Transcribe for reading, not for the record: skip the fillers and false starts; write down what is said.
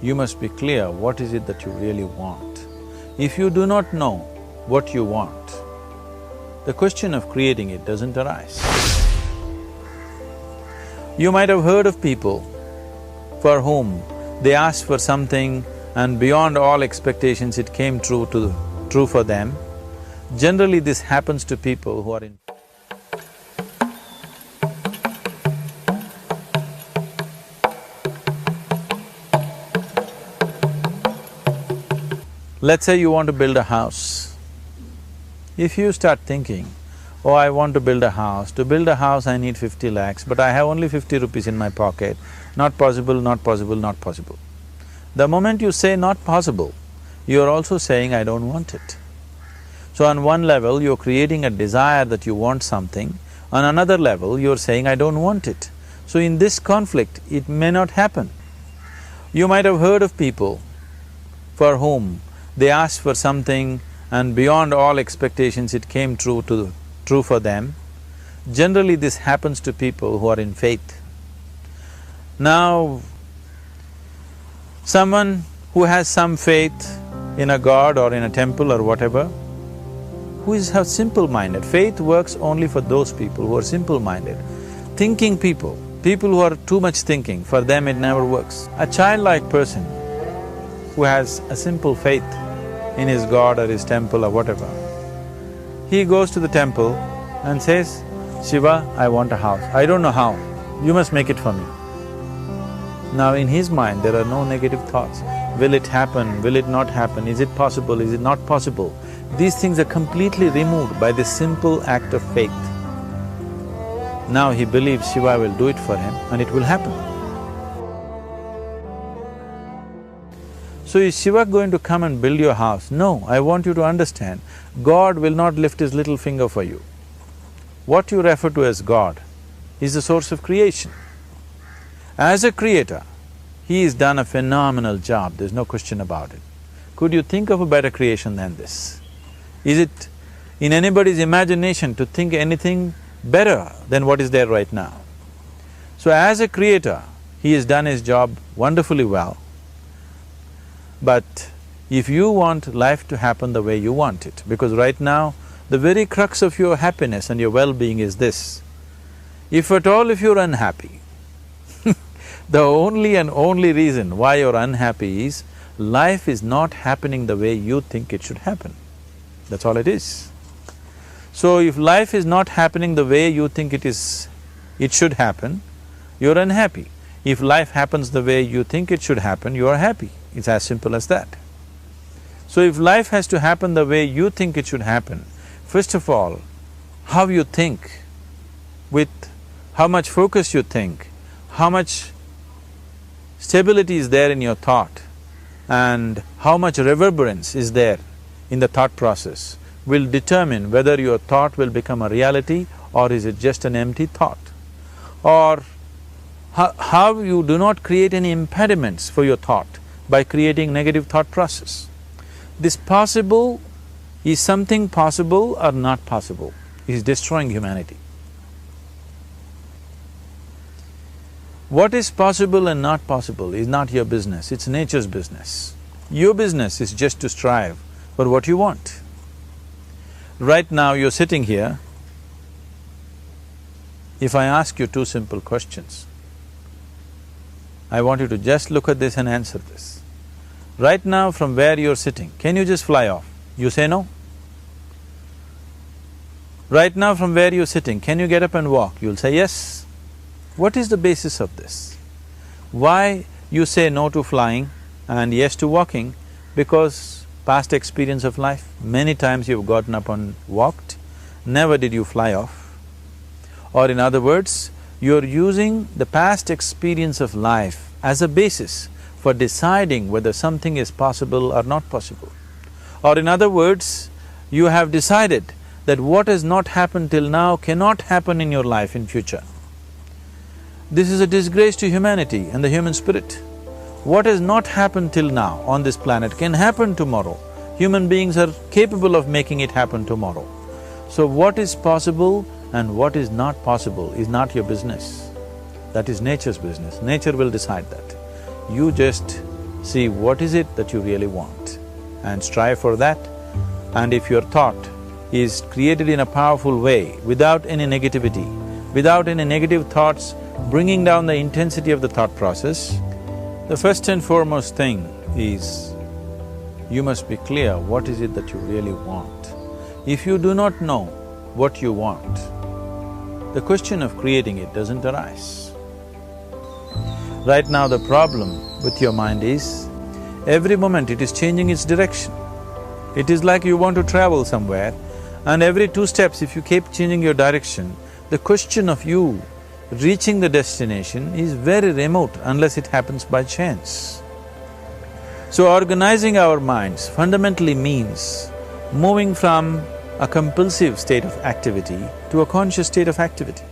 you must be clear what is it that you really want. If you do not know what you want, the question of creating it doesn't arise. You might have heard of people for whom they asked for something and beyond all expectations it came true for them. Generally, this happens to people who are in… Let's say you want to build a house. If you start thinking, oh, I want to build a house, to build a house I need 50 lakhs, but I have only 50 rupees in my pocket, not possible, not possible, not possible. The moment you say not possible, you're also saying I don't want it. So on one level, you're creating a desire that you want something, on another level, you're saying I don't want it. So in this conflict, it may not happen. You might have heard of people for whom they asked for something and beyond all expectations it came true for them. Generally, this happens to people who are in faith. Now, someone who has some faith in a god or in a temple or whatever, who is simple-minded, faith works only for those people who are simple-minded. Thinking people, people who are too much thinking, for them it never works. A childlike person who has a simple faith in his god or his temple or whatever, he goes to the temple and says, Shiva, I want a house. I don't know how, you must make it for me. Now in his mind there are no negative thoughts. Will it happen? Will it not happen? Is it possible? Is it not possible? These things are completely removed by this simple act of faith. Now he believes Shiva will do it for him and it will happen. So is Shiva going to come and build your house? No, I want you to understand, God will not lift his little finger for you. What you refer to as God is the source of creation. As a creator, he has done a phenomenal job, there's no question about it. Could you think of a better creation than this? Is it in anybody's imagination to think anything better than what is there right now? So as a creator, he has done his job wonderfully well. But if you want life to happen the way you want it, because right now, the very crux of your happiness and your well-being is this, if at all if you're unhappy, the only and only reason why you're unhappy is life is not happening the way you think it should happen. That's all it is. So if life is not happening the way you think it should happen, you're unhappy. If life happens the way you think it should happen, you are happy. It's as simple as that. So if life has to happen the way you think it should happen, first of all, how you think, with how much focus you think, how much stability is there in your thought, and how much reverberance is there in the thought process will determine whether your thought will become a reality or is it just an empty thought. Or how you do not create any impediments for your thought by creating negative thought process. This possible, is something possible or not possible, is destroying humanity. What is possible and not possible is not your business, it's nature's business. Your business is just to strive for what you want. Right now you're sitting here, if I ask you two simple questions, I want you to just look at this and answer this. Right now from where you're sitting, can you just fly off? You say no. Right now from where you're sitting, can you get up and walk? You'll say yes. What is the basis of this? Why you say no to flying and yes to walking? Because past experience of life, many times you've gotten up and walked, never did you fly off. Or in other words, you're using the past experience of life as a basis for deciding whether something is possible or not possible. Or in other words, you have decided that what has not happened till now cannot happen in your life in future. This is a disgrace to humanity and the human spirit. What has not happened till now on this planet can happen tomorrow. Human beings are capable of making it happen tomorrow. So what is possible and what is not possible is not your business. That is nature's business. Nature will decide that. You just See what is it that you really want and strive for that. And if your thought is created in a powerful way, without any negativity, without any negative thoughts bringing down the intensity of the thought process, the first and foremost thing is you must be clear what is it that you really want. If you do not know what you want, the question of creating it doesn't arise. Right now the problem with your mind is, every moment it is changing its direction. It is like you want to travel somewhere and every 2 steps if you keep changing your direction, the question of you reaching the destination is very remote unless it happens by chance. So organizing our minds fundamentally means moving from a compulsive state of activity to a conscious state of activity.